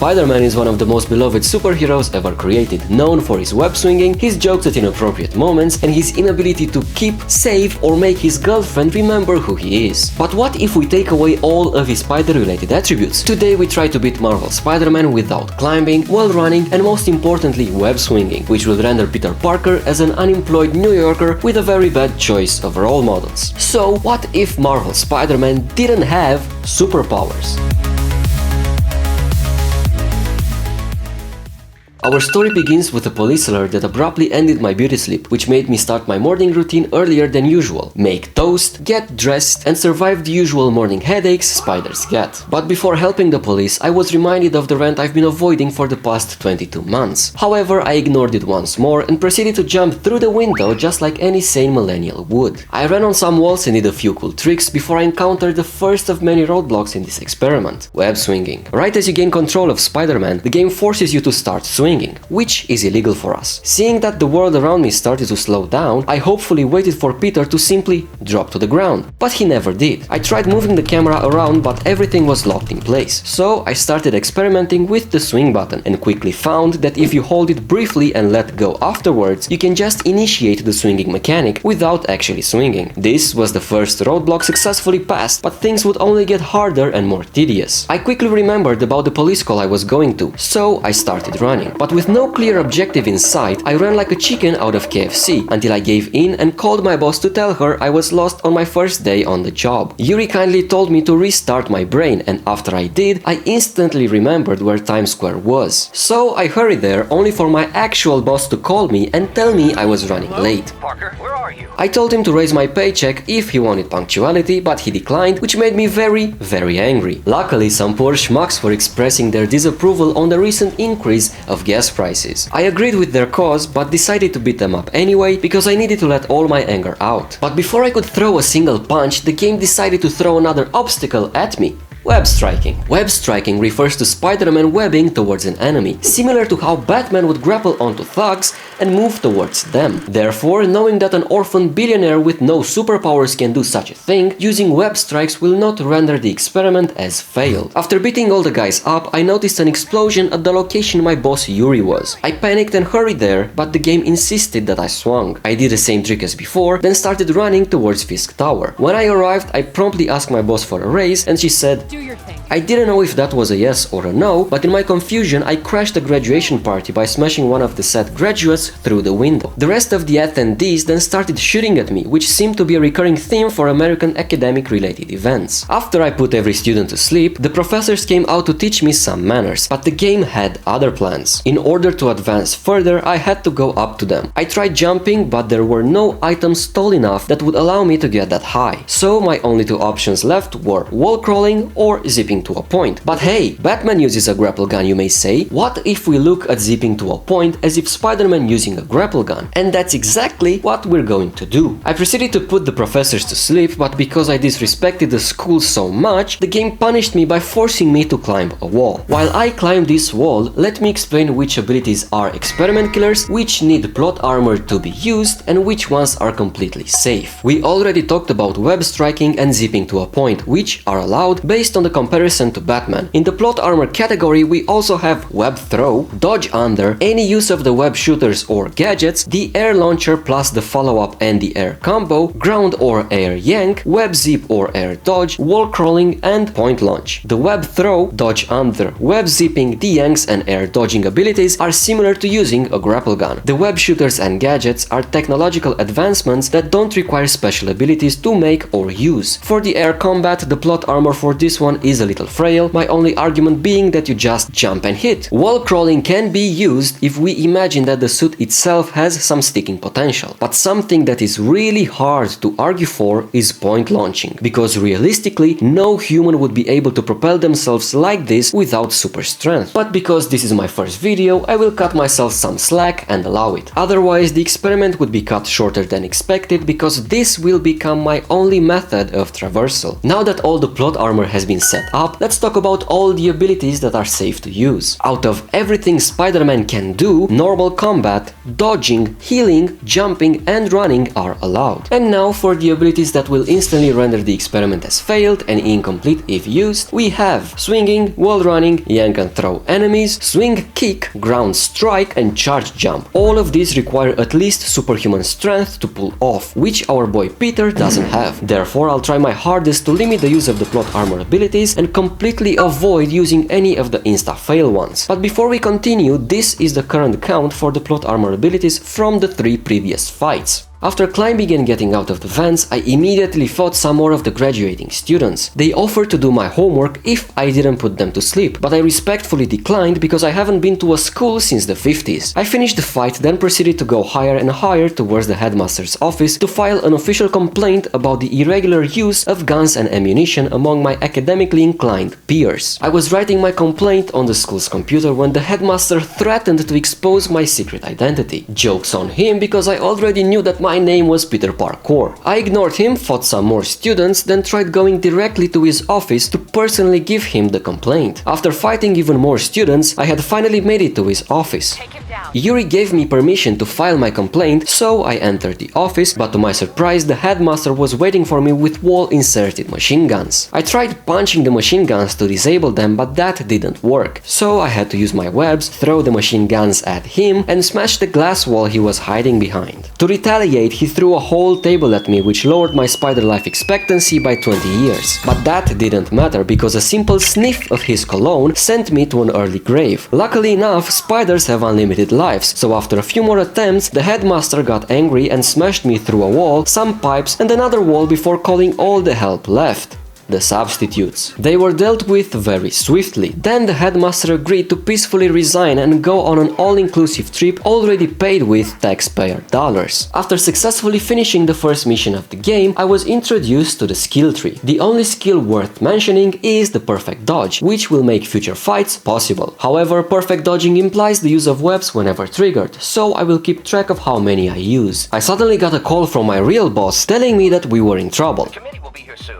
Spider-Man is one of the most beloved superheroes ever created, known for his web swinging, his jokes at inappropriate moments, and his inability to keep, save, or make his girlfriend remember who he is. But what if we take away all of his spider-related attributes? Today we try to beat Marvel Spider-Man without climbing, wall running, and most importantly web swinging, which will render Peter Parker as an unemployed New Yorker with a very bad choice of role models. So what if Marvel Spider-Man didn't have superpowers? Our story begins with a police alert that abruptly ended my beauty sleep, which made me start my morning routine earlier than usual. Make toast, get dressed, and survive the usual morning headaches spiders get. But before helping the police, I was reminded of the rant I've been avoiding for the past 22 months. However, I ignored it once more and proceeded to jump through the window just like any sane millennial would. I ran on some walls and did a few cool tricks before I encountered the first of many roadblocks in this experiment: web swinging. Right as you gain control of Spider-Man, the game forces you to start swinging, which is illegal for us. Seeing that the world around me started to slow down, I hopefully waited for Peter to simply drop to the ground, but he never did. I tried moving the camera around, but everything was locked in place. So I started experimenting with the swing button and quickly found that if you hold it briefly and let go afterwards, you can just initiate the swinging mechanic without actually swinging. This was the first roadblock successfully passed, but things would only get harder and more tedious. I quickly remembered about the police call I was going to, so I started running. But with no clear objective in sight, I ran like a chicken out of KFC until I gave in and called my boss to tell her I was lost on my first day on the job. Yuri kindly told me to restart my brain, and after I did, I instantly remembered where Times Square was. So I hurried there only for my actual boss to call me and tell me I was running late. Parker, where are you? I told him to raise my paycheck if he wanted punctuality, but he declined, which made me very angry. Luckily, some poor schmucks were expressing their disapproval on the recent increase of gas prices. I agreed with their cause, but decided to beat them up anyway because I needed to let all my anger out. But before I could throw a single punch, the game decided to throw another obstacle at me. Web striking. Web striking refers to Spider-Man webbing towards an enemy, similar to how Batman would grapple onto thugs and move towards them. Therefore, knowing that an orphan billionaire with no superpowers can do such a thing, using web strikes will not render the experiment as failed. After beating all the guys up, I noticed an explosion at the location my boss Yuri was. I panicked and hurried there, but the game insisted that I swung. I did the same trick as before, then started running towards Fisk Tower. When I arrived, I promptly asked my boss for a raise, and she said, "Do your thing." I didn't know if that was a yes or a no, but in my confusion I crashed the graduation party by smashing one of the said graduates through the window. The rest of the attendees then started shooting at me, which seemed to be a recurring theme for American academic-related events. After I put every student to sleep, the professors came out to teach me some manners, but the game had other plans. In order to advance further, I had to go up to them. I tried jumping, but there were no items tall enough that would allow me to get that high. So my only two options left were wall crawling or zipping to a point. But hey, Batman uses a grapple gun, you may say. What if we look at zipping to a point as if Spider-Man using a grapple gun? And that's exactly what we're going to do. I proceeded to put the professors to sleep, but because I disrespected the school so much, the game punished me by forcing me to climb a wall. While I climb this wall, let me explain which abilities are experiment killers, which need plot armor to be used, and which ones are completely safe. We already talked about web striking and zipping to a point, which are allowed based on the comparison to Batman. In the plot armor category, we also have web throw, dodge under, any use of the web shooters or gadgets, the air launcher plus the follow-up and the air combo, ground or air yank, web zip or air dodge, wall crawling, and point launch. The web throw, dodge under, web zipping, the yanks and air dodging abilities are similar to using a grapple gun. The web shooters and gadgets are technological advancements that don't require special abilities to make or use. For the air combat, the plot armor for this one is a little frail, my only argument being that you just jump and hit. Wall crawling can be used if we imagine that the suit itself has some sticking potential. But something that is really hard to argue for is point launching, because realistically no human would be able to propel themselves like this without super strength. But because this is my first video, I will cut myself some slack and allow it. Otherwise the experiment would be cut shorter than expected, because this will become my only method of traversal. Now that all the plot armor has been set up, up, let's talk about all the abilities that are safe to use. Out of everything Spider-Man can do, normal combat, dodging, healing, jumping and running are allowed. And now for the abilities that will instantly render the experiment as failed and incomplete if used, we have swinging, wall running, yank and throw enemies, swing kick, ground strike and charge jump. All of these require at least superhuman strength to pull off, which our boy Peter doesn't have. Therefore, I'll try my hardest to limit the use of the plot armor abilities and completely avoid using any of the insta-fail ones. But before we continue, this is the current count for the plot armor abilities from the 3 previous fights. After climbing and getting out of the vents, I immediately fought some more of the graduating students. They offered to do my homework if I didn't put them to sleep, but I respectfully declined because I haven't been to a school since the 50s. I finished the fight, then proceeded to go higher and higher towards the headmaster's office to file an official complaint about the irregular use of guns and ammunition among my academically inclined peers. I was writing my complaint on the school's computer when the headmaster threatened to expose my secret identity. Joke's on him because I already knew that my name was Peter Parkour. I ignored him, fought some more students, then tried going directly to his office to personally give him the complaint. After fighting even more students, I had finally made it to his office. Yuri gave me permission to file my complaint, so I entered the office, but to my surprise the headmaster was waiting for me with wall-inserted machine guns. I tried punching the machine guns to disable them, but that didn't work. So I had to use my webs, throw the machine guns at him, and smash the glass wall he was hiding behind. To retaliate, he threw a whole table at me, which lowered my spider life expectancy by 20 years. But that didn't matter because a simple sniff of his cologne sent me to an early grave. Luckily enough, spiders have unlimited lives, so after a few more attempts, the headmaster got angry and smashed me through a wall, some pipes and another wall before calling all the help left. The substitutes. They were dealt with very swiftly. Then the headmaster agreed to peacefully resign and go on an all-inclusive trip already paid with taxpayer dollars. After successfully finishing the first mission of the game, I was introduced to the skill tree. The only skill worth mentioning is the perfect dodge, which will make future fights possible. However, perfect dodging implies the use of webs whenever triggered, so I will keep track of how many I use. I suddenly got a call from my real boss telling me that we were in trouble.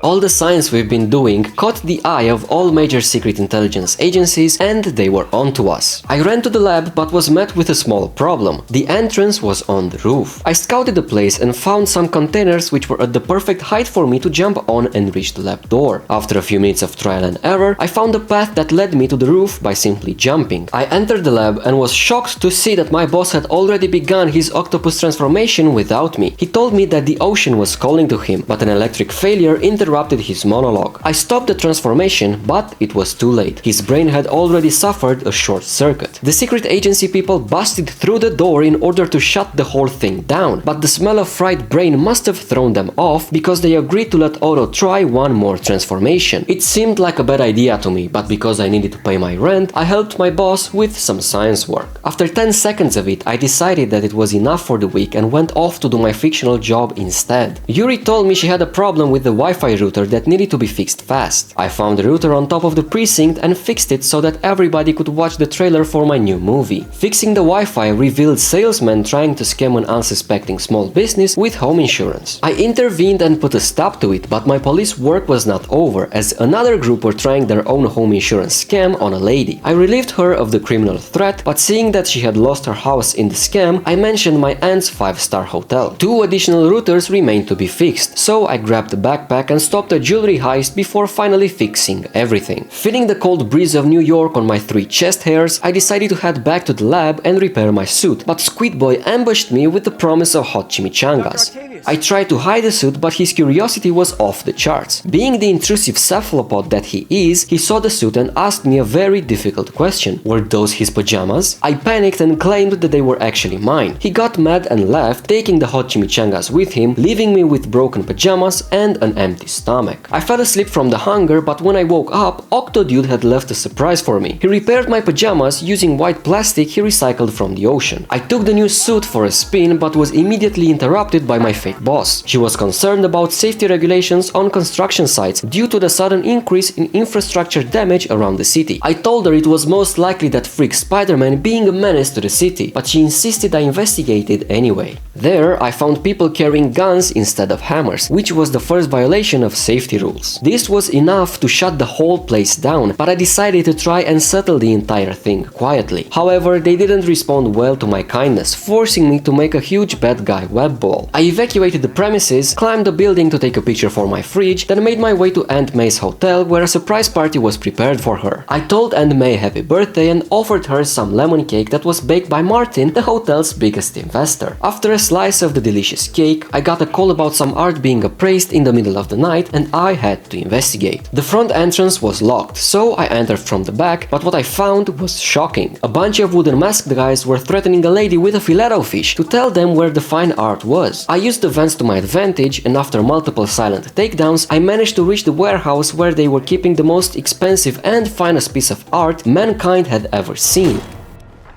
All the science we've been doing caught the eye of all major secret intelligence agencies and they were onto us. I ran to the lab but was met with a small problem. The entrance was on the roof. I scouted the place and found some containers which were at the perfect height for me to jump on and reach the lab door. After a few minutes of trial and error, I found a path that led me to the roof by simply jumping. I entered the lab and was shocked to see that my boss had already begun his octopus transformation without me. He told me that the ocean was calling to him, but an electric failure interrupted his monologue. I stopped the transformation, but it was too late. His brain had already suffered a short circuit. The secret agency people busted through the door in order to shut the whole thing down, but the smell of fried brain must have thrown them off because they agreed to let Otto try one more transformation. It seemed like a bad idea to me, but because I needed to pay my rent, I helped my boss with some science work. After 10 seconds of it, I decided that it was enough for the week and went off to do my fictional job instead. Yuri told me she had a problem with the Wi-Fi router that needed to be fixed fast. I found the router on top of the precinct and fixed it so that everybody could watch the trailer for my new movie. Fixing the Wi-Fi revealed salesmen trying to scam an unsuspecting small business with home insurance. I intervened and put a stop to it, but my police work was not over as another group were trying their own home insurance scam on a lady. I relieved her of the criminal threat, but seeing that she had lost her house in the scam, I mentioned my aunt's 5-star hotel. 2 additional routers remained to be fixed, so I grabbed the backpack and stopped a jewelry heist before finally fixing everything. Feeling the cold breeze of New York on my 3 chest hairs, I decided to head back to the lab and repair my suit, but Squid Boy ambushed me with the promise of hot chimichangas. I tried to hide the suit, but his curiosity was off the charts. Being the intrusive cephalopod that he is, he saw the suit and asked me a very difficult question. Were those his pajamas? I panicked and claimed that they were actually mine. He got mad and left, taking the hot chimichangas with him, leaving me with broken pajamas and an empty stomach. I fell asleep from the hunger, but when I woke up, Octodude had left a surprise for me. He repaired my pajamas using white plastic he recycled from the ocean. I took the new suit for a spin, but was immediately interrupted by my favorite fake boss. She was concerned about safety regulations on construction sites due to the sudden increase in infrastructure damage around the city. I told her it was most likely that freak Spider-Man being a menace to the city, but she insisted I investigated anyway. There, I found people carrying guns instead of hammers, which was the first violation of safety rules. This was enough to shut the whole place down, but I decided to try and settle the entire thing quietly. However, they didn't respond well to my kindness, forcing me to make a huge bad guy web ball. I evacuated the premises, climbed the building to take a picture for my fridge, then made my way to Aunt May's hotel where a surprise party was prepared for her. I told Aunt May happy birthday and offered her some lemon cake that was baked by Martin, the hotel's biggest investor. After a slice of the delicious cake, I got a call about some art being appraised in the middle of the night and I had to investigate. The front entrance was locked, so I entered from the back, but what I found was shocking. A bunch of wooden masked guys were threatening a lady with a filet fish to tell them where the fine art was. I used the vents to my advantage and after multiple silent takedowns, I managed to reach the warehouse where they were keeping the most expensive and finest piece of art mankind had ever seen.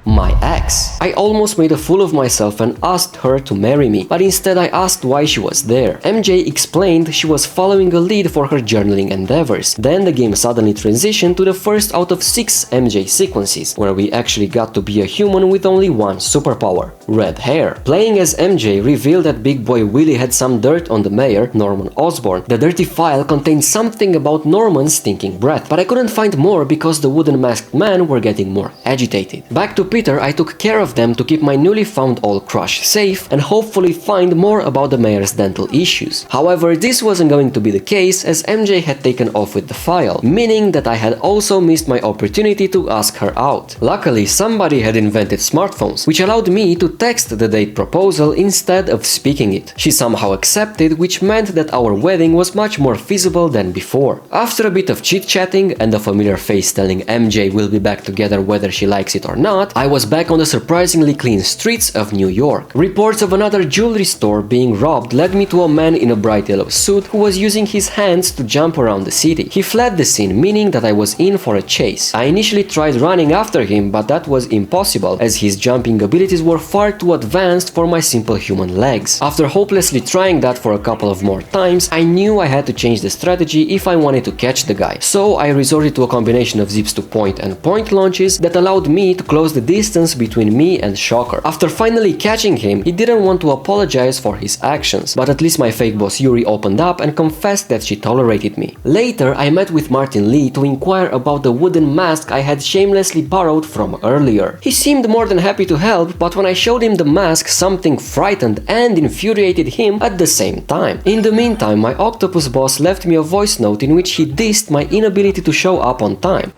My ex. I almost made a fool of myself and asked her to marry me, but instead I asked why she was there. MJ explained she was following a lead for her journaling endeavors. Then the game suddenly transitioned to the first out of 6 MJ sequences, where we actually got to be a human with only one superpower: red hair. Playing as MJ revealed that Big Boy Willie had some dirt on the mayor, Norman Osborn. The dirty file contained something about Norman's stinking breath, but I couldn't find more because the wooden masked men were getting more agitated. Back to Peter, I took care of them to keep my newly found old crush safe and hopefully find more about the mayor's dental issues. However, this wasn't going to be the case as MJ had taken off with the file, meaning that I had also missed my opportunity to ask her out. Luckily, somebody had invented smartphones, which allowed me to text the date proposal instead of speaking it. She somehow accepted, which meant that our wedding was much more feasible than before. After a bit of chit-chatting and a familiar face telling MJ we'll be back together whether she likes it or not, I was back on the surprisingly clean streets of New York. Reports of another jewelry store being robbed led me to a man in a bright yellow suit who was using his hands to jump around the city. He fled the scene, meaning that I was in for a chase. I initially tried running after him, but that was impossible as his jumping abilities were far too advanced for my simple human legs. After hopelessly trying that for a couple of more times, I knew I had to change the strategy if I wanted to catch the guy. So I resorted to a combination of zips to point and point launches that allowed me to close the distance between me and Shocker. After finally catching him, he didn't want to apologize for his actions, but at least my fake boss Yuri opened up and confessed that she tolerated me. Later, I met with Martin Lee to inquire about the wooden mask I had shamelessly borrowed from earlier. He seemed more than happy to help, but when I showed him the mask, something frightened and infuriated him at the same time. In the meantime, my octopus boss left me a voice note in which he dissed my inability to show up on time.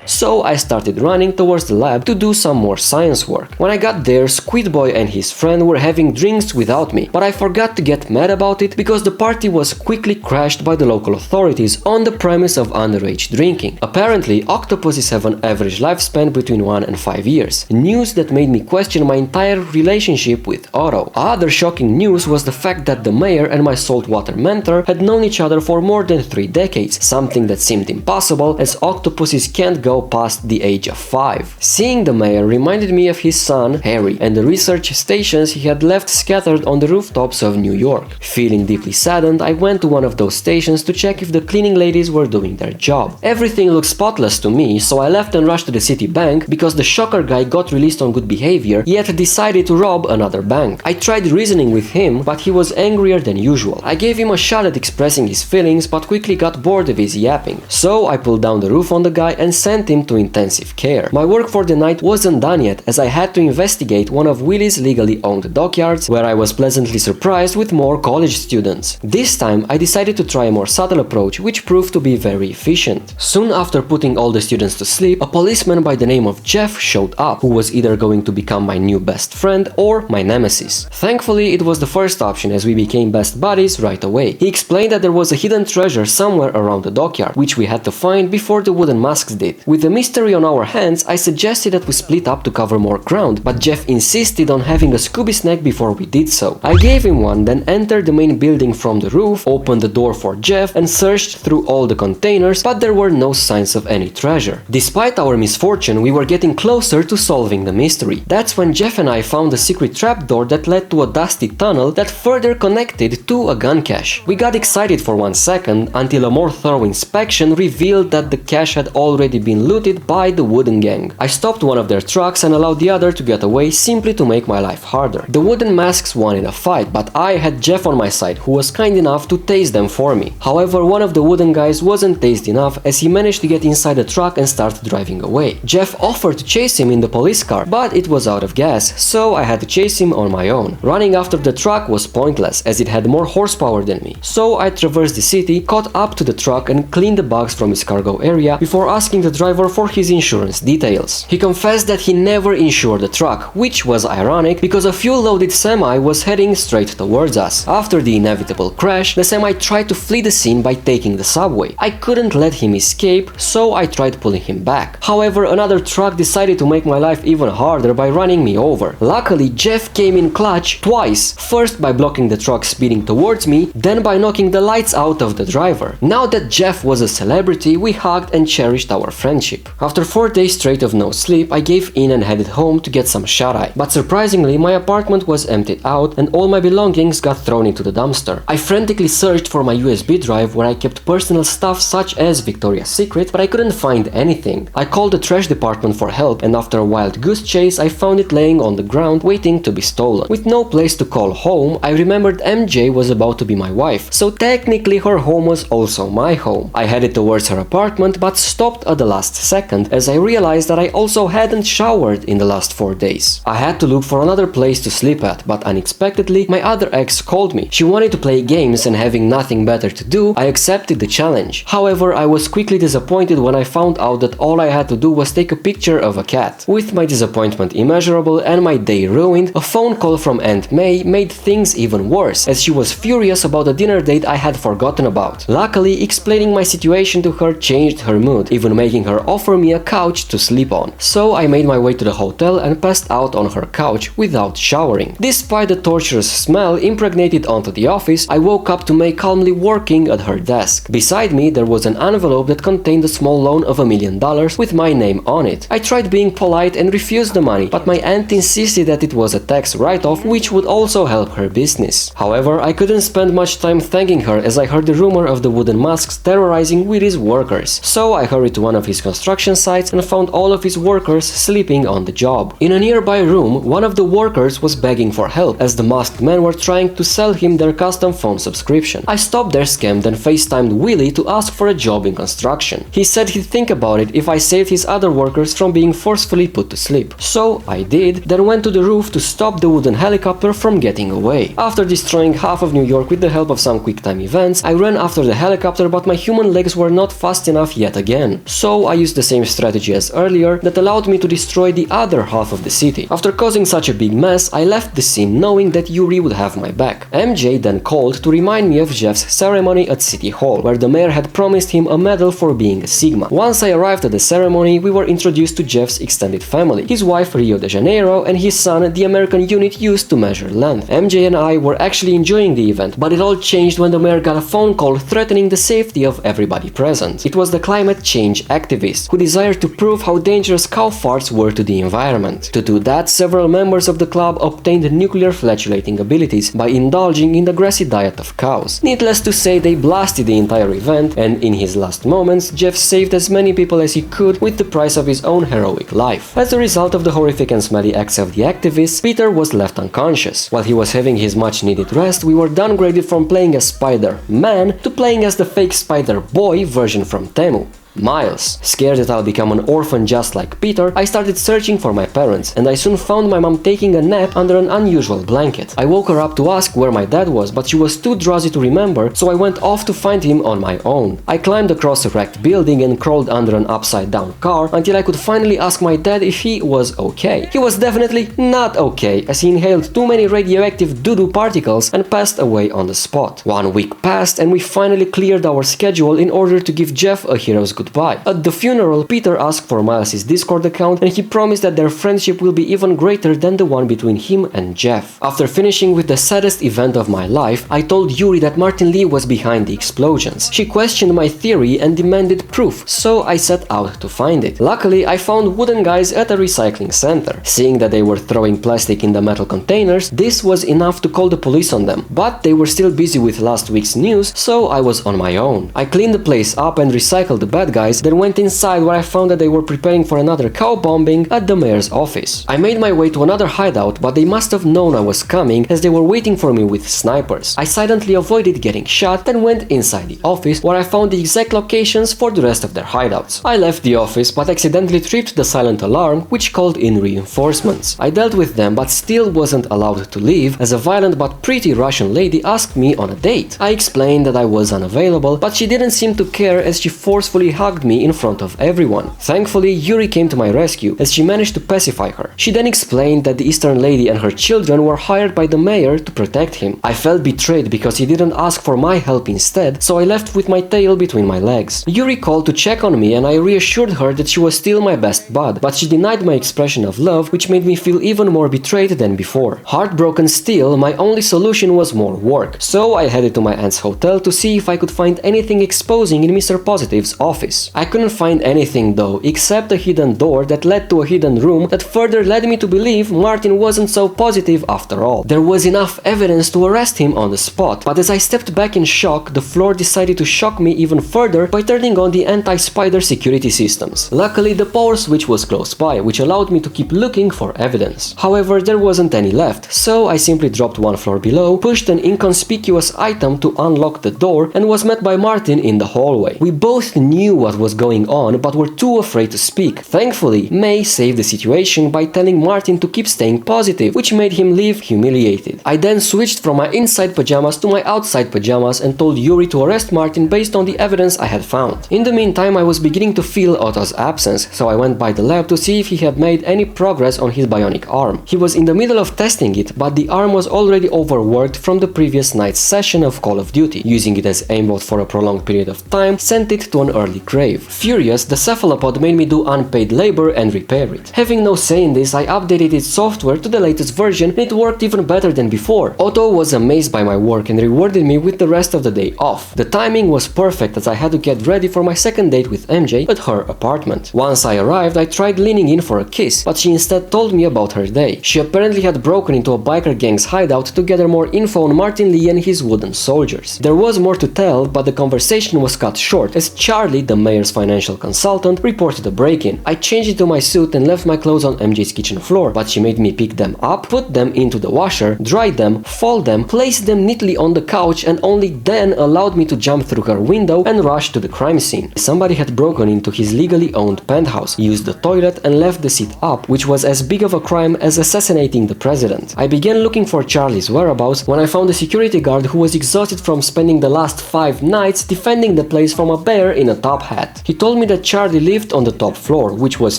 So I started running towards the lab to do some more science work. When I got there, Squid Boy and his friend were having drinks without me, but I forgot to get mad about it because the party was quickly crashed by the local authorities on the premise of underage drinking. Apparently, octopuses have an average lifespan between 1 and 5 years. News that made me question my entire relationship with Otto. Other shocking news was the fact that the mayor and my saltwater mentor had known each other for more than 3 decades, something that seemed impossible as octopuses can't go past the age of 5. Seeing the mayor reminded me of his son, Harry, and the research stations he had left scattered on the rooftops of New York. Feeling deeply saddened, I went to one of those stations to check if the cleaning ladies were doing their job. Everything looked spotless to me, so I left and rushed to the city bank because the Shocker guy got released on good behavior, yet decided to rob another bank. I tried reasoning with him, but he was angrier than usual. I gave him a shot at expressing his feelings, but quickly got bored of his yapping. So I pulled down the roof on the guy and sent him to intensive care. My work for the night wasn't done yet, as I had to investigate one of Willie's legally owned dockyards, where I was pleasantly surprised with more college students. This time I decided to try a more subtle approach, which proved to be very efficient. Soon after putting all the students to sleep, a policeman by the name of Jeff showed up, who was either going to become my new best friend or my nemesis. Thankfully, it was the first option, as we became best buddies right away. He explained that there was a hidden treasure somewhere around the dockyard, which we had to find before the wooden masks did. With the mystery on our hands, I suggested that we split split up to cover more ground, but Jeff insisted on having a Scooby snack before we did so. I gave him one, then entered the main building from the roof, opened the door for Jeff and searched through all the containers, but there were no signs of any treasure. Despite our misfortune, we were getting closer to solving the mystery. That's when Jeff and I found a secret trapdoor that led to a dusty tunnel that further connected to a gun cache. We got excited for 1 second until a more thorough inspection revealed that the cache had already been looted by the Wooden Gang. I stopped one of their trucks and allowed the other to get away simply to make my life harder. The Wooden Masks won in a fight, but I had Jeff on my side, who was kind enough to tase them for me. However, one of the wooden guys wasn't tased enough as he managed to get inside the truck and start driving away. Jeff offered to chase him in the police car, but it was out of gas, so I had to chase him on my own. Running after the truck was pointless as it had more horsepower than me, so I traversed the city, caught up to the truck and cleaned the bugs from his cargo area before asking the driver for his insurance details. He confessed that he never insured the truck, which was ironic because a fuel-loaded semi was heading straight towards us. After the inevitable crash, the semi tried to flee the scene by taking the subway. I couldn't let him escape, so I tried pulling him back. However, another truck decided to make my life even harder by running me over. Luckily, Jeff came in clutch twice, first by blocking the truck speeding towards me, then by knocking the lights out of the driver. Now that Jeff was a celebrity, we hugged and cherished our friendship. After 4 days straight of no sleep, I gave in and headed home to get some shut-eye. But surprisingly, my apartment was emptied out and all my belongings got thrown into the dumpster. I frantically searched for my USB drive where I kept personal stuff such as Victoria's Secret, but I couldn't find anything. I called the trash department for help, and after a wild goose chase, I found it laying on the ground waiting to be stolen. With no place to call home, I remembered MJ was about to be my wife, so technically her home was also my home. I headed towards her apartment but stopped at the last second as I realized that I also hadn't showered in the last 4 days. I had to look for another place to sleep at, but unexpectedly my other ex called me. She wanted to play games, and having nothing better to do, I accepted the challenge. However, I was quickly disappointed when I found out that all I had to do was take a picture of a cat. With my disappointment immeasurable and my day ruined, a phone call from Aunt May made things even worse, as she was furious about a dinner date I had forgotten about. Luckily, explaining my situation to her changed her mood, even making her offer me a couch to sleep on. So I made my way to the hotel and passed out on her couch without showering. Despite the torturous smell impregnated onto the office, I woke up to May calmly working at her desk. Beside me there was an envelope that contained a small loan of $1 million with my name on it. I tried being polite and refused the money, but my aunt insisted that it was a tax write-off which would also help her business. However, I couldn't spend much time thanking her as I heard the rumor of the Wooden Masks terrorizing Willy's workers. So I hurried to one of his construction sites and found all of his workers sleeping on the job. In a nearby room, one of the workers was begging for help as the masked men were trying to sell him their custom phone subscription. I stopped their scam, then FaceTimed Willy to ask for a job in construction. He said he'd think about it if I saved his other workers from being forcefully put to sleep. So I did, then went to the roof to stop the wooden helicopter from getting away. After destroying half of New York with the help of some quick-time events, I ran after the helicopter, but my human legs were not fast enough yet again. So I used the same strategy as earlier that allowed me to destroy the other half of the city. After causing such a big mess, I left the scene knowing that Yuri would have my back. MJ then called to remind me of Jeff's ceremony at City Hall, where the mayor had promised him a medal for being a Sigma. Once I arrived at the ceremony, we were introduced to Jeff's extended family, his wife Rio de Janeiro and his son, the American unit used to measure length. MJ and I were actually enjoying the event, but it all changed when the mayor got a phone call threatening the safety of everybody present. It was the climate change activist who desired to prove how dangerous cow farts were to the environment. To do that, several members of the club obtained nuclear flatulating abilities by indulging in the grassy diet of cows. Needless to say, they blasted the entire event, and in his last moments, Jeff saved as many people as he could with the price of his own heroic life. As a result of the horrific and smelly acts of the activists, Peter was left unconscious. While he was having his much-needed rest, we were downgraded from playing as Spider-Man to playing as the fake Spider-Boy version from Temu. Miles. Scared that I'll become an orphan just like Peter, I started searching for my parents, and I soon found my mom taking a nap under an unusual blanket. I woke her up to ask where my dad was, but she was too drowsy to remember, so I went off to find him on my own. I climbed across a wrecked building and crawled under an upside-down car until I could finally ask my dad if he was okay. He was definitely not okay, as he inhaled too many radioactive doo-doo particles and passed away on the spot. 1 week passed, and we finally cleared our schedule in order to give Jeff a hero's goodbye. At the funeral, Peter asked for Miles' Discord account and he promised that their friendship will be even greater than the one between him and Jeff. After finishing with the saddest event of my life, I told Yuri that Martin Lee was behind the explosions. She questioned my theory and demanded proof, so I set out to find it. Luckily, I found wooden guys at a recycling center. Seeing that they were throwing plastic in the metal containers, this was enough to call the police on them, but they were still busy with last week's news, so I was on my own. I cleaned the place up and recycled the bad guys, then went inside where I found that they were preparing for another cow bombing at the mayor's office. I made my way to another hideout, but they must have known I was coming as they were waiting for me with snipers. I silently avoided getting shot, then went inside the office where I found the exact locations for the rest of their hideouts. I left the office but accidentally tripped the silent alarm, which called in reinforcements. I dealt with them but still wasn't allowed to leave as a violent but pretty Russian lady asked me on a date. I explained that I was unavailable, but she didn't seem to care as she forcefully hugged me in front of everyone. Thankfully, Yuri came to my rescue as she managed to pacify her. She then explained that the Eastern lady and her children were hired by the mayor to protect him. I felt betrayed because he didn't ask for my help instead, so I left with my tail between my legs. Yuri called to check on me and I reassured her that she was still my best bud, but she denied my expression of love, which made me feel even more betrayed than before. Heartbroken still, my only solution was more work, so I headed to my aunt's hotel to see if I could find anything exposing in Mr. Positive's office. I couldn't find anything though, except a hidden door that led to a hidden room that further led me to believe Martin wasn't so positive after all. There was enough evidence to arrest him on the spot, but as I stepped back in shock, the floor decided to shock me even further by turning on the anti-spider security systems. Luckily, the power switch was close by, which allowed me to keep looking for evidence. However, there wasn't any left, so I simply dropped one floor below, pushed an inconspicuous item to unlock the door, and was met by Martin in the hallway. We both knew what was going on, but were too afraid to speak. Thankfully, May saved the situation by telling Martin to keep staying positive, which made him leave humiliated. I then switched from my inside pajamas to my outside pajamas and told Yuri to arrest Martin based on the evidence I had found. In the meantime, I was beginning to feel Otto's absence, so I went by the lab to see if he had made any progress on his bionic arm. He was in the middle of testing it, but the arm was already overworked from the previous night's session of Call of Duty. Using it as aimbot for a prolonged period of time sent it to an early grave. Furious, the cephalopod made me do unpaid labor and repair it. Having no say in this, I updated its software to the latest version and it worked even better than before. Otto was amazed by my work and rewarded me with the rest of the day off. The timing was perfect as I had to get ready for my second date with MJ at her apartment. Once I arrived, I tried leaning in for a kiss, but she instead told me about her day. She apparently had broken into a biker gang's hideout to gather more info on Martin Lee and his wooden soldiers. There was more to tell, but the conversation was cut short as Charlie, the mayor's financial consultant, reported a break-in. I changed into my suit and left my clothes on MJ's kitchen floor, but she made me pick them up, put them into the washer, dry them, fold them, place them neatly on the couch, and only then allowed me to jump through her window and rush to the crime scene. Somebody had broken into his legally owned penthouse, used the toilet, and left the seat up, which was as big of a crime as assassinating the president. I began looking for Charlie's whereabouts when I found a security guard who was exhausted from spending the last 5 nights defending the place from a bear in a top hat. He told me that Charlie lived on the top floor, which was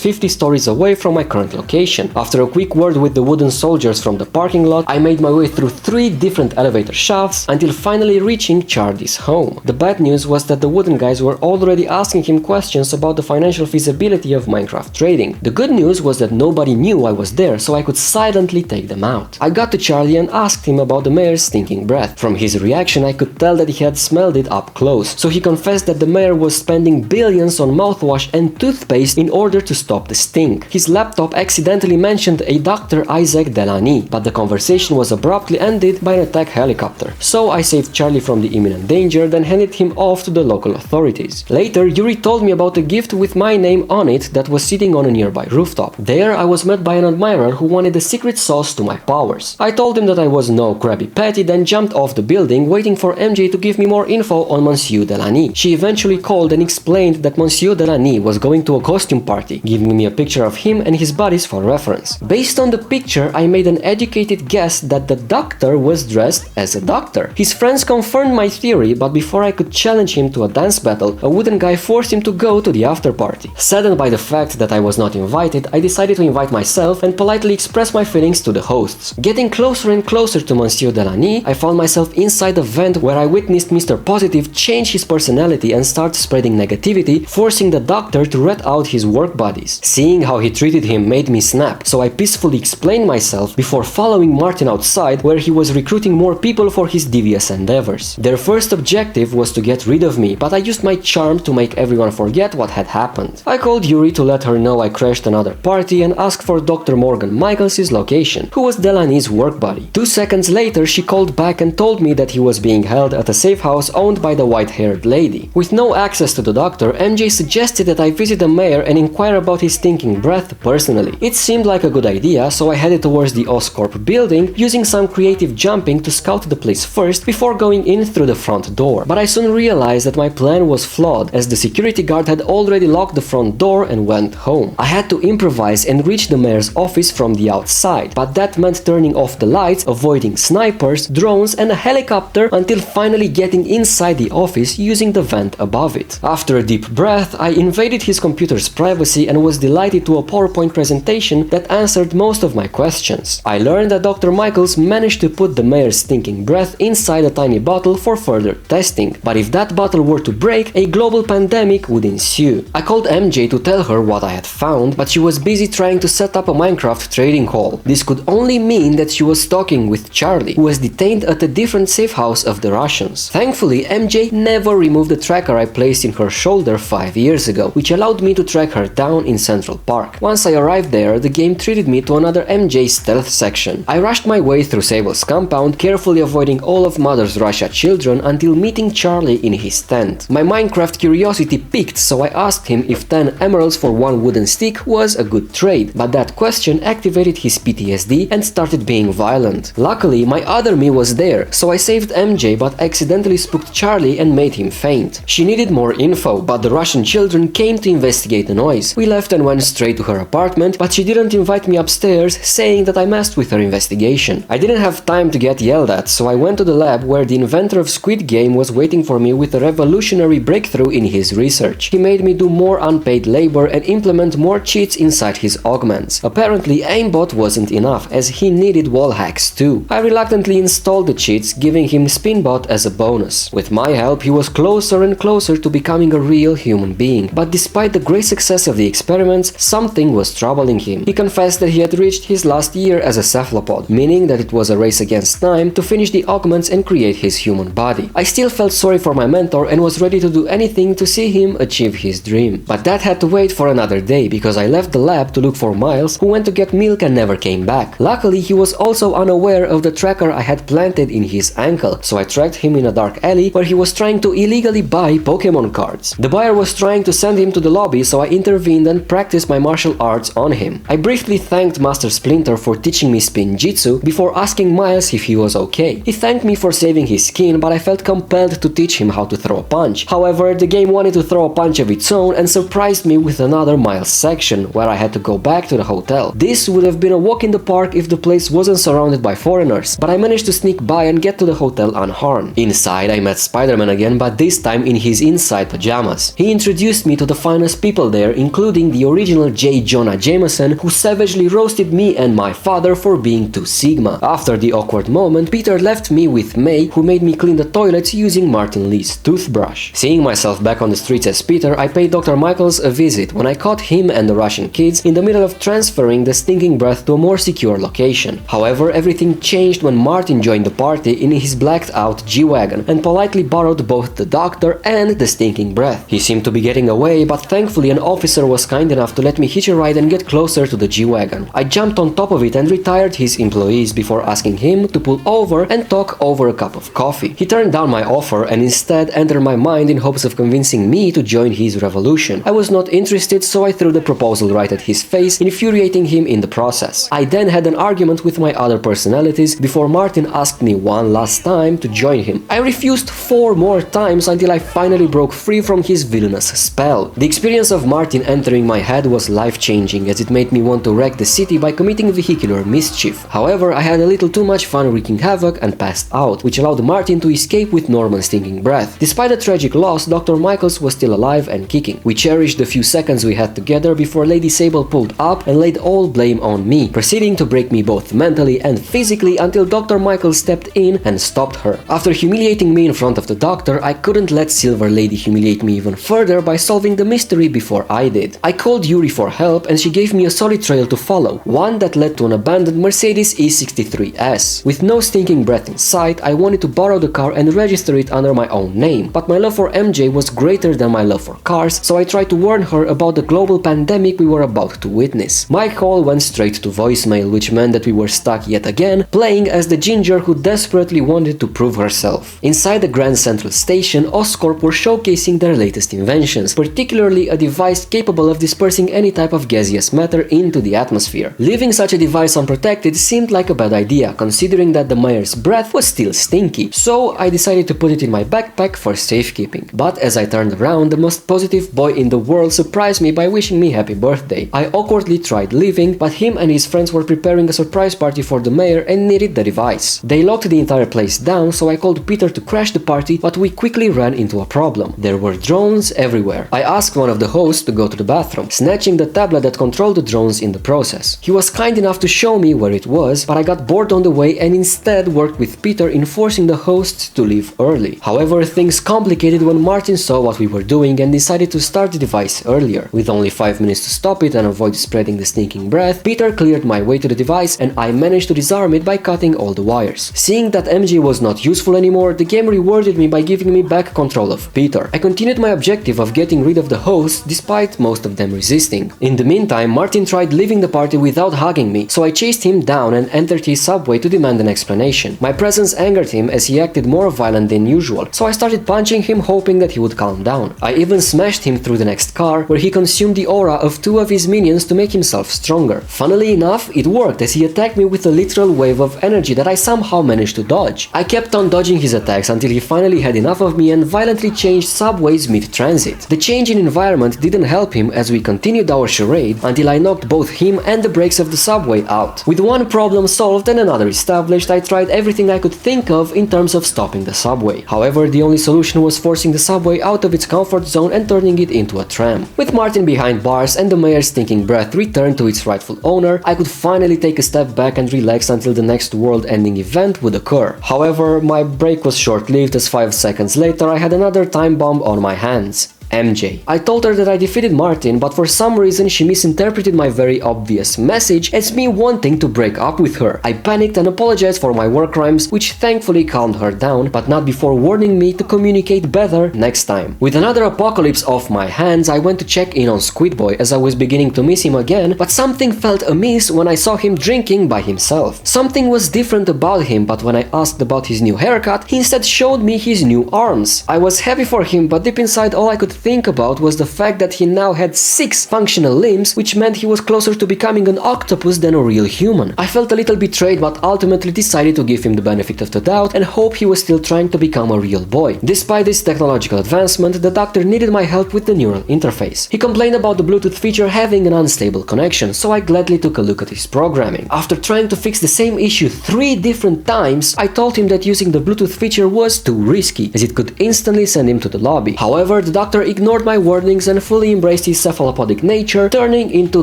50 stories away from my current location. After a quick word with the wooden soldiers from the parking lot, I made my way through 3 different elevator shafts until finally reaching Charlie's home. The bad news was that the wooden guys were already asking him questions about the financial feasibility of Minecraft trading. The good news was that nobody knew I was there, so I could silently take them out. I got to Charlie and asked him about the mayor's stinking breath. From his reaction, I could tell that he had smelled it up close, so he confessed that the mayor was spending billions on mouthwash and toothpaste in order to stop the stink. His laptop accidentally mentioned a Dr. Isaac Delany, but the conversation was abruptly ended by an attack helicopter. So I saved Charlie from the imminent danger, then handed him off to the local authorities. Later, Yuri told me about a gift with my name on it that was sitting on a nearby rooftop. There, I was met by an admirer who wanted a secret sauce to my powers. I told him that I was no Krabby Patty, then jumped off the building, waiting for MJ to give me more info on Monsieur Delany. She eventually called and explained that Monsieur Delany was going to a costume party, giving me a picture of him and his buddies for reference. Based on the picture, I made an educated guess that the doctor was dressed as a doctor. His friends confirmed my theory, but before I could challenge him to a dance battle, a wooden guy forced him to go to the after party. Saddened by the fact that I was not invited, I decided to invite myself and politely express my feelings to the hosts. Getting closer and closer to Monsieur Delany, I found myself inside a vent where I witnessed Mr. Positive change his personality and start spreading negativity negativity, forcing the doctor to rat out his work buddies. Seeing how he treated him made me snap, so I peacefully explained myself before following Martin outside, where he was recruiting more people for his devious endeavors. Their first objective was to get rid of me, but I used my charm to make everyone forget what had happened. I called Yuri to let her know I crashed another party and asked for Dr. Morgan Michaels' location, who was Delaney's work buddy. 2 seconds later, she called back and told me that he was being held at a safe house owned by the white-haired lady. With no access to the doctor, MJ suggested that I visit the mayor and inquire about his stinking breath personally. It seemed like a good idea, so I headed towards the Oscorp building, using some creative jumping to scout the place first before going in through the front door. But I soon realized that my plan was flawed, as the security guard had already locked the front door and went home. I had to improvise and reach the mayor's office from the outside, but that meant turning off the lights, avoiding snipers, drones and a helicopter until finally getting inside the office using the vent above it. After a deep breath, I invaded his computer's privacy and was delighted to a PowerPoint presentation that answered most of my questions. I learned that Dr. Michaels managed to put the mayor's stinking breath inside a tiny bottle for further testing, but if that bottle were to break, a global pandemic would ensue. I called MJ to tell her what I had found, but she was busy trying to set up a Minecraft trading hall. This could only mean that she was talking with Charlie, who was detained at a different safe house of the Russians. Thankfully, MJ never removed the tracker I placed in her shoulder 5 years ago, which allowed me to track her down in Central Park. Once I arrived there, the game treated me to another MJ stealth section. I rushed my way through Sable's compound, carefully avoiding all of Mother's Russia children until meeting Charlie in his tent. My Minecraft curiosity piqued, so I asked him if 10 emeralds for 1 wooden stick was a good trade, but that question activated his PTSD and started being violent. Luckily, my other me was there, so I saved MJ but accidentally spooked Charlie and made him faint. She needed more info, but the Russian children came to investigate the noise. We left and went straight to her apartment, but she didn't invite me upstairs, saying that I messed with her investigation. I didn't have time to get yelled at, so I went to the lab where the inventor of Squid Game was waiting for me with a revolutionary breakthrough in his research. He made me do more unpaid labor and implement more cheats inside his augments. Apparently, aimbot wasn't enough, as he needed wall hacks too. I reluctantly installed the cheats, giving him spinbot as a bonus. With my help, he was closer and closer to becoming a real human being, but despite the great success of the experiments, something was troubling him. He confessed that he had reached his last year as a cephalopod, meaning that it was a race against time to finish the augments and create his human body. I still felt sorry for my mentor and was ready to do anything to see him achieve his dream. But that had to wait for another day, because I left the lab to look for Miles, who went to get milk and never came back. Luckily, he was also unaware of the tracker I had planted in his ankle, so I tracked him in a dark alley where he was trying to illegally buy Pokemon cards. The buyer was trying to send him to the lobby, so I intervened and practiced my martial arts on him. I briefly thanked Master Splinter for teaching me spin jitsu before asking Miles if he was okay. He thanked me for saving his skin, but I felt compelled to teach him how to throw a punch. However, the game wanted to throw a punch of its own and surprised me with another Miles section, where I had to go back to the hotel. This would have been a walk in the park if the place wasn't surrounded by foreigners, but I managed to sneak by and get to the hotel unharmed. Inside, I met Spider-Man again, but this time in his inside pajamas. He introduced me to the finest people there, including the original J. Jonah Jameson, who savagely roasted me and my father for being too Sigma. After the awkward moment, Peter left me with May, who made me clean the toilets using Martin Lee's toothbrush. Seeing myself back on the streets as Peter, I paid Dr. Michaels a visit when I caught him and the Russian kids in the middle of transferring the stinking breath to a more secure location. However, everything changed when Martin joined the party in his blacked out G-Wagon and politely borrowed both the doctor and the stinking breath. He seemed to be getting away, but thankfully an officer was kind enough to let me hitch a ride and get closer to the G-Wagon. I jumped on top of it and retired his employees before asking him to pull over and talk over a cup of coffee. He turned down my offer and instead entered my mind in hopes of convincing me to join his revolution. I was not interested, so I threw the proposal right at his face, infuriating him in the process. I then had an argument with my other personalities before Martin asked me one last time to join him. I refused 4 more times until I finally broke free from his villainous spell. The experience of Martin entering my head was life-changing, as it made me want to wreck the city by committing vehicular mischief. However, I had a little too much fun wreaking havoc and passed out, which allowed Martin to escape with normal stinking breath. Despite the tragic loss, Dr. Michaels was still alive and kicking. We cherished the few seconds we had together before Lady Sable pulled up and laid all blame on me, proceeding to break me both mentally and physically until Dr. Michaels stepped in and stopped her. After humiliating me in front of the doctor, I couldn't let Silver Lady humiliate me even further by solving the mystery before I did. I called Yuri for help and she gave me a solid trail to follow, one that led to an abandoned Mercedes E63S. With no stinking breath in sight, I wanted to borrow the car and register it under my own name, but my love for MJ was greater than my love for cars, so I tried to warn her about the global pandemic we were about to witness. My call went straight to voicemail, which meant that we were stuck yet again, playing as the ginger who desperately wanted to prove herself. Inside the Grand Central Station, Oscorp were showcasing their latest inventions, particularly a device capable of dispersing any type of gaseous matter into the atmosphere. Leaving such a device unprotected seemed like a bad idea, considering that the mayor's breath was still stinky, so I decided to put it in my backpack for safekeeping. But as I turned around, the most positive boy in the world surprised me by wishing me happy birthday. I awkwardly tried leaving, but him and his friends were preparing a surprise party for the mayor and needed the device. They locked the entire place down, so I called Peter to crash the party, but we quickly ran into a problem. There were drones everywhere. I asked one of the hosts to go to the bathroom, snatching the tablet that controlled the drones in the process. He was kind enough to show me where it was, but I got bored on the way and instead worked with Peter in forcing the hosts to leave early. However, things complicated when Martin saw what we were doing and decided to start the device earlier. With only 5 minutes to stop it and avoid spreading the stinking breath, Peter cleared my way to the device and I managed to disarm it by cutting all the wires. Seeing that MG was not useful anymore, the game rewarded me by giving me back control of Peter. I continued my objective of getting rid of the hosts despite most of them resisting. In the meantime, Martin tried leaving the party without hugging me, so I chased him down and entered his subway to demand an explanation. My presence angered him as he acted more violent than usual, so I started punching him hoping that he would calm down. I even smashed him through the next car, where he consumed the aura of 2 of his minions to make himself stronger. Funnily enough, it worked as he attacked me with a literal wave of energy that I somehow managed to dodge. I kept on dodging his attacks until he finally had enough of me and violently changed subways mid-transit. The change in environment didn't help him as we continued our charade until I knocked both him and the brakes of the subway out. With one problem solved and another established, I tried everything I could think of in terms of stopping the subway. However, the only solution was forcing the subway out of its comfort zone and turning it into a tram. With Martin behind bars and the mayor's stinking breath returned to its rightful owner, I could finally take a step back and relax until the next world-ending event would occur. However, my break was short-lived as 5 seconds later I had another time bomb on my hands. MJ. I told her that I defeated Martin, but for some reason she misinterpreted my very obvious message as me wanting to break up with her. I panicked and apologized for my war crimes, which thankfully calmed her down, but not before warning me to communicate better next time. With another apocalypse off my hands, I went to check in on Squid Boy as I was beginning to miss him again, but something felt amiss when I saw him drinking by himself. Something was different about him, but when I asked about his new haircut, he instead showed me his new arms. I was happy for him, but deep inside all I could think about was the fact that he now had 6 functional limbs, which meant he was closer to becoming an octopus than a real human. I felt a little betrayed, but ultimately decided to give him the benefit of the doubt and hope he was still trying to become a real boy. Despite this technological advancement, the doctor needed my help with the neural interface. He complained about the Bluetooth feature having an unstable connection, so I gladly took a look at his programming. After trying to fix the same issue 3 different times, I told him that using the Bluetooth feature was too risky, as it could instantly send him to the lobby. However, the doctor ignored my warnings and fully embraced his cephalopodic nature, turning into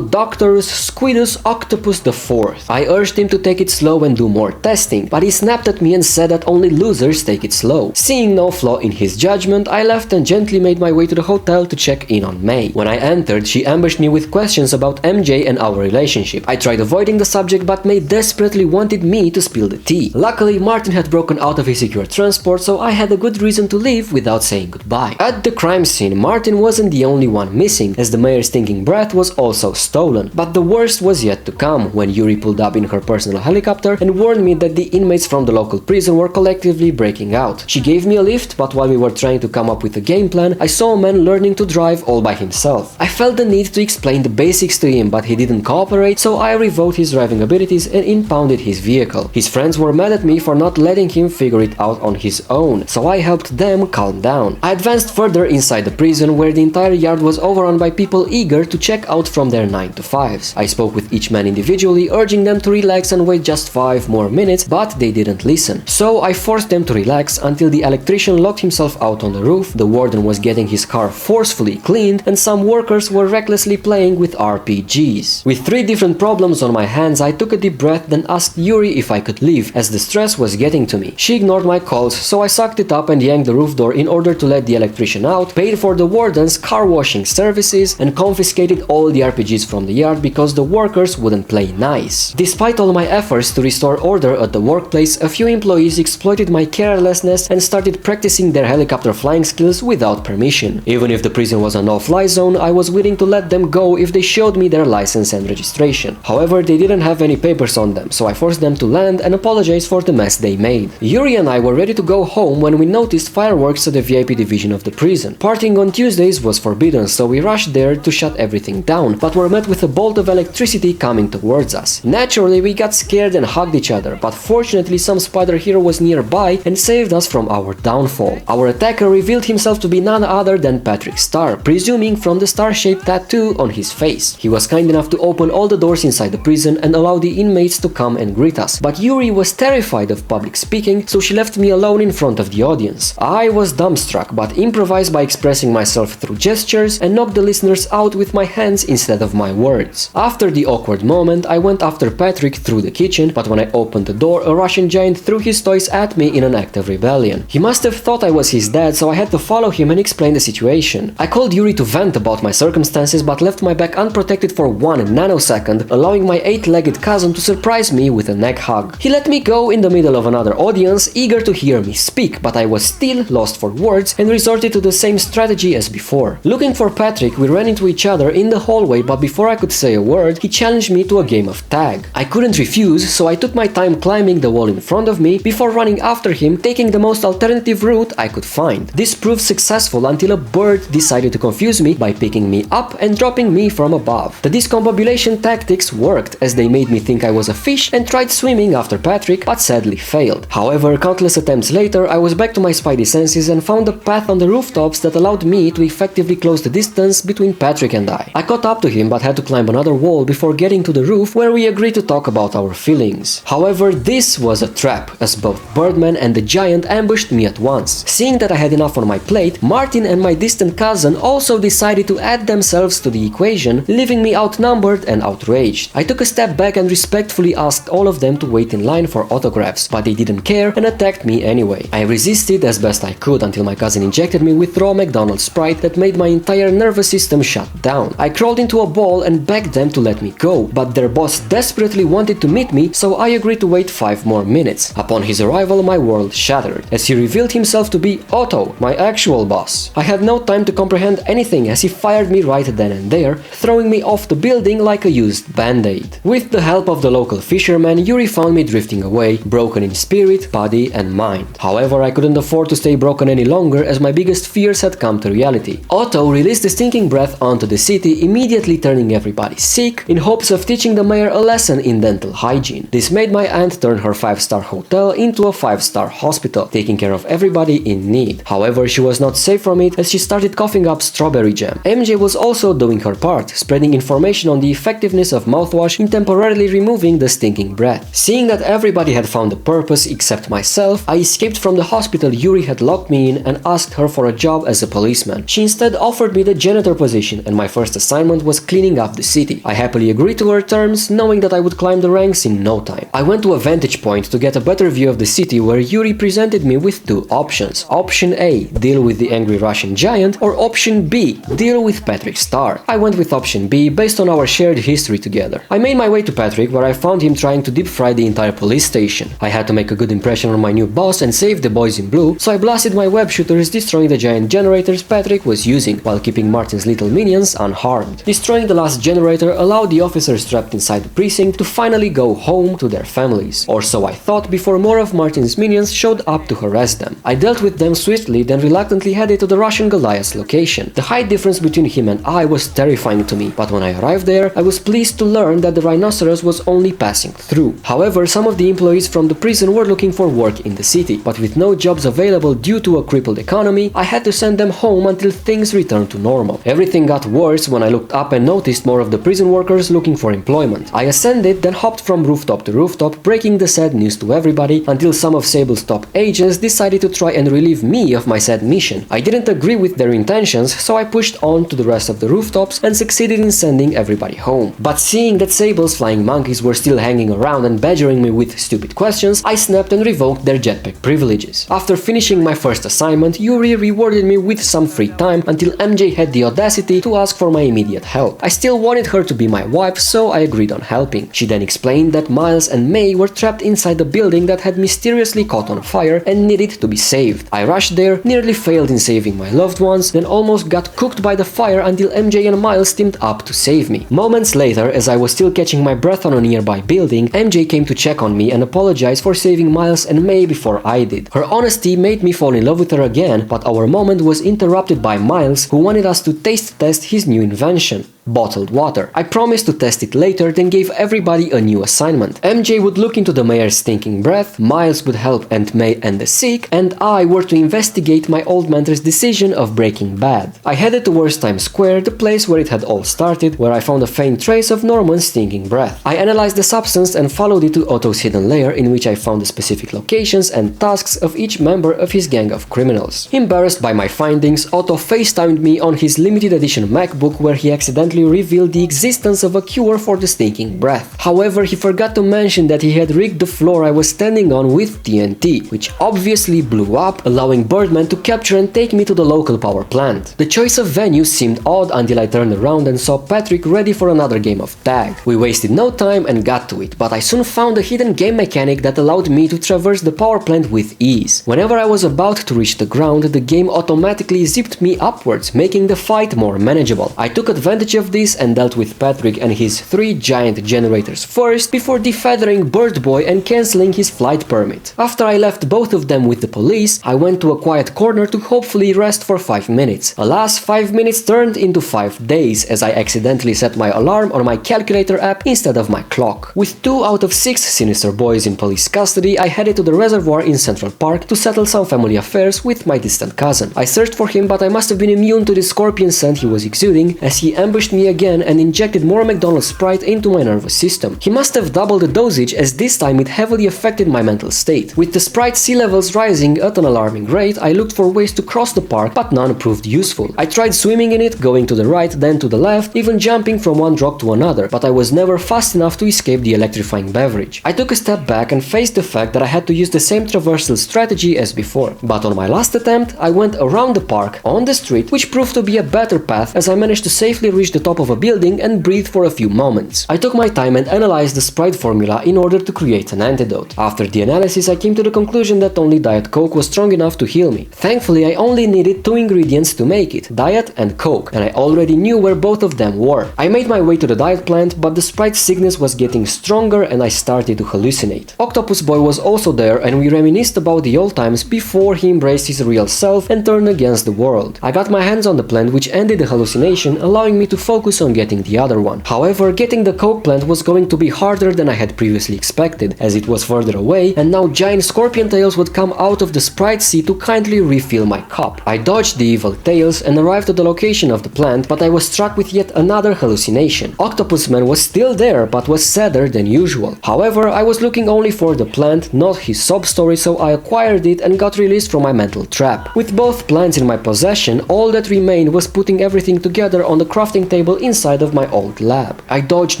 Doctorus Squidus Octopus IV. I urged him to take it slow and do more testing, but he snapped at me and said that only losers take it slow. Seeing no flaw in his judgment, I left and gently made my way to the hotel to check in on May. When I entered, she ambushed me with questions about MJ and our relationship. I tried avoiding the subject, but May desperately wanted me to spill the tea. Luckily, Martin had broken out of his secure transport, so I had a good reason to leave without saying goodbye. At the crime scene, Martin wasn't the only one missing, as the mayor's stinking breath was also stolen. But the worst was yet to come, when Yuri pulled up in her personal helicopter and warned me that the inmates from the local prison were collectively breaking out. She gave me a lift, but while we were trying to come up with a game plan, I saw a man learning to drive all by himself. I felt the need to explain the basics to him, but he didn't cooperate, so I revoked his driving abilities and impounded his vehicle. His friends were mad at me for not letting him figure it out on his own, so I helped them calm down. I advanced further inside the prison, where the entire yard was overrun by people eager to check out from their 9-to-5s. I spoke with each man individually, urging them to relax and wait just 5 more minutes, but they didn't listen. So I forced them to relax until the electrician locked himself out on the roof, the warden was getting his car forcefully cleaned, and some workers were recklessly playing with RPGs. With 3 different problems on my hands, I took a deep breath, then asked Yuri if I could leave, as the stress was getting to me. She ignored my calls, so I sucked it up and yanked the roof door in order to let the electrician out, paid for for the warden's car washing services and confiscated all the RPGs from the yard because the workers wouldn't play nice. Despite all my efforts to restore order at the workplace, a few employees exploited my carelessness and started practicing their helicopter flying skills without permission. Even if the prison was a no-fly zone, I was willing to let them go if they showed me their license and registration. However, they didn't have any papers on them, so I forced them to land and apologize for the mess they made. Yuri and I were ready to go home when we noticed fireworks at the VIP division of the prison. Partying on Tuesdays was forbidden, so we rushed there to shut everything down, but were met with a bolt of electricity coming towards us. Naturally, we got scared and hugged each other, but fortunately some spider hero was nearby and saved us from our downfall. Our attacker revealed himself to be none other than Patrick Star, presuming from the star-shaped tattoo on his face. He was kind enough to open all the doors inside the prison and allow the inmates to come and greet us, but Yuri was terrified of public speaking, so she left me alone in front of the audience. I was dumbstruck, but improvised by expressing myself through gestures and knocked the listeners out with my hands instead of my words. After the awkward moment, I went after Patrick through the kitchen, but when I opened the door, a Russian giant threw his toys at me in an act of rebellion. He must have thought I was his dad, so I had to follow him and explain the situation. I called Yuri to vent about my circumstances, but left my back unprotected for 1 nanosecond, allowing my 8-legged cousin to surprise me with a neck hug. He let me go in the middle of another audience, eager to hear me speak, but I was still lost for words and resorted to the same strategy as before. Looking for Patrick, we ran into each other in the hallway, but before I could say a word, he challenged me to a game of tag. I couldn't refuse, so I took my time climbing the wall in front of me before running after him, taking the most alternative route I could find. This proved successful until a bird decided to confuse me by picking me up and dropping me from above. The discombobulation tactics worked, as they made me think I was a fish and tried swimming after Patrick, but sadly failed. However, countless attempts later, I was back to my spidey senses and found a path on the rooftops that allowed me to effectively close the distance between Patrick and I. I caught up to him but had to climb another wall before getting to the roof, where we agreed to talk about our feelings. However, this was a trap, as both Birdman and the giant ambushed me at once. Seeing that I had enough on my plate, Martin and my distant cousin also decided to add themselves to the equation, leaving me outnumbered and outraged. I took a step back and respectfully asked all of them to wait in line for autographs, but they didn't care and attacked me anyway. I resisted as best I could until my cousin injected me with raw McDonald's Sprite that made my entire nervous system shut down. I crawled into a ball and begged them to let me go, but their boss desperately wanted to meet me, so I agreed to wait 5 more minutes. Upon his arrival, my world shattered, as he revealed himself to be Otto, my actual boss. I had no time to comprehend anything, as he fired me right then and there, throwing me off the building like a used band-aid. With the help of the local fisherman, Yuri found me drifting away, broken in spirit, body and mind. However, I couldn't afford to stay broken any longer, as my biggest fears had come to reality. Otto released the stinking breath onto the city, immediately turning everybody sick, in hopes of teaching the mayor a lesson in dental hygiene. This made my aunt turn her 5-star hotel into a 5-star hospital, taking care of everybody in need. However, she was not safe from it, as she started coughing up strawberry jam. MJ was also doing her part, spreading information on the effectiveness of mouthwash in temporarily removing the stinking breath. Seeing that everybody had found a purpose except myself, I escaped from the hospital Yuri had locked me in and asked her for a job as a policeman. She instead offered me the janitor position, and my first assignment was cleaning up the city. I happily agreed to her terms, knowing that I would climb the ranks in no time. I went to a vantage point to get a better view of the city, where Yuri presented me with 2 options. Option A, deal with the angry Russian giant, or option B, deal with Patrick Star. I went with option B based on our shared history together. I made my way to Patrick, where I found him trying to deep fry the entire police station. I had to make a good impression on my new boss and save the boys in blue, so I blasted my web shooters, destroying the giant generators Patrick was using, while keeping Martin's little minions unharmed. Destroying the last generator allowed the officers trapped inside the precinct to finally go home to their families. Or so I thought, before more of Martin's minions showed up to harass them. I dealt with them swiftly, then reluctantly headed to the Russian Goliath's location. The height difference between him and I was terrifying to me, but when I arrived there, I was pleased to learn that the rhinoceros was only passing through. However, some of the employees from the prison were looking for work in the city, but with no jobs available due to a crippled economy, I had to send them home until things returned to normal. Everything got worse when I looked up and noticed more of the prison workers looking for employment. I ascended, then hopped from rooftop to rooftop, breaking the sad news to everybody, until some of Sable's top agents decided to try and relieve me of my sad mission. I didn't agree with their intentions, so I pushed on to the rest of the rooftops and succeeded in sending everybody home. But seeing that Sable's flying monkeys were still hanging around and badgering me with stupid questions, I snapped and revoked their jetpack privileges. After finishing my first assignment, Yuri rewarded me with some some free time until MJ had the audacity to ask for my immediate help. I still wanted her to be my wife, so I agreed on helping. She then explained that Miles and May were trapped inside the building that had mysteriously caught on fire and needed to be saved. I rushed there, nearly failed in saving my loved ones, then almost got cooked by the fire until MJ and Miles teamed up to save me. Moments later, as I was still catching my breath on a nearby building, MJ came to check on me and apologize for saving Miles and May before I did. Her honesty made me fall in love with her again, but our moment was interrupted by Miles, who wanted us to taste test his new invention: bottled water. I promised to test it later, then gave everybody a new assignment. MJ would look into the mayor's stinking breath, Miles would help Aunt May and the sick, and I were to investigate my old mentor's decision of breaking bad. I headed towards Times Square, the place where it had all started, where I found a faint trace of Norman's stinking breath. I analyzed the substance and followed it to Otto's hidden lair, in which I found the specific locations and tasks of each member of his gang of criminals. Embarrassed by my findings, Otto FaceTimed me on his limited edition MacBook, where he accidentally revealed the existence of a cure for the stinking breath. However, he forgot to mention that he had rigged the floor I was standing on with TNT, which obviously blew up, allowing Birdman to capture and take me to the local power plant. The choice of venue seemed odd until I turned around and saw Patrick ready for another game of tag. We wasted no time and got to it, but I soon found a hidden game mechanic that allowed me to traverse the power plant with ease. Whenever I was about to reach the ground, the game automatically zipped me upwards, making the fight more manageable. I took advantage of this and dealt with Patrick and his 3 giant generators first, before defeathering Bird Boy and cancelling his flight permit. After I left both of them with the police, I went to a quiet corner to hopefully rest for 5 minutes. Alas, 5 minutes turned into 5 days, as I accidentally set my alarm on my calculator app instead of my clock. With 2 out of 6 sinister boys in police custody, I headed to the reservoir in Central Park to settle some family affairs with my distant cousin. I searched for him, but I must have been immune to the scorpion scent he was exuding, as he ambushed me again and injected more McDonald's Sprite into my nervous system. He must have doubled the dosage, as this time it heavily affected my mental state. With the Sprite sea levels rising at an alarming rate, I looked for ways to cross the park, but none proved useful. I tried swimming in it, going to the right, then to the left, even jumping from one drop to another, but I was never fast enough to escape the electrifying beverage. I took a step back and faced the fact that I had to use the same traversal strategy as before. But on my last attempt, I went around the park, on the street, which proved to be a better path, as I managed to safely reach the top of a building and breathe for a few moments. I took my time and analyzed the Sprite formula in order to create an antidote. After the analysis, I came to the conclusion that only Diet Coke was strong enough to heal me. Thankfully, I only needed 2 ingredients to make it, Diet and Coke, and I already knew where both of them were. I made my way to the Diet plant, but the Sprite sickness was getting stronger and I started to hallucinate. Octopus Boy was also there, and we reminisced about the old times before he embraced his real self and turned against the world. I got my hands on the plant, which ended the hallucination, allowing me to focus on getting the other one. However, getting the Coke plant was going to be harder than I had previously expected, as it was further away, and now giant scorpion tails would come out of the Sprite sea to kindly refill my cup. I dodged the evil tails and arrived at the location of the plant, but I was struck with yet another hallucination. Octopus Man was still there, but was sadder than usual. However, I was looking only for the plant, not his sob story, so I acquired it and got released from my mental trap. With both plants in my possession, all that remained was putting everything together on the crafting table inside of my old lab. I dodged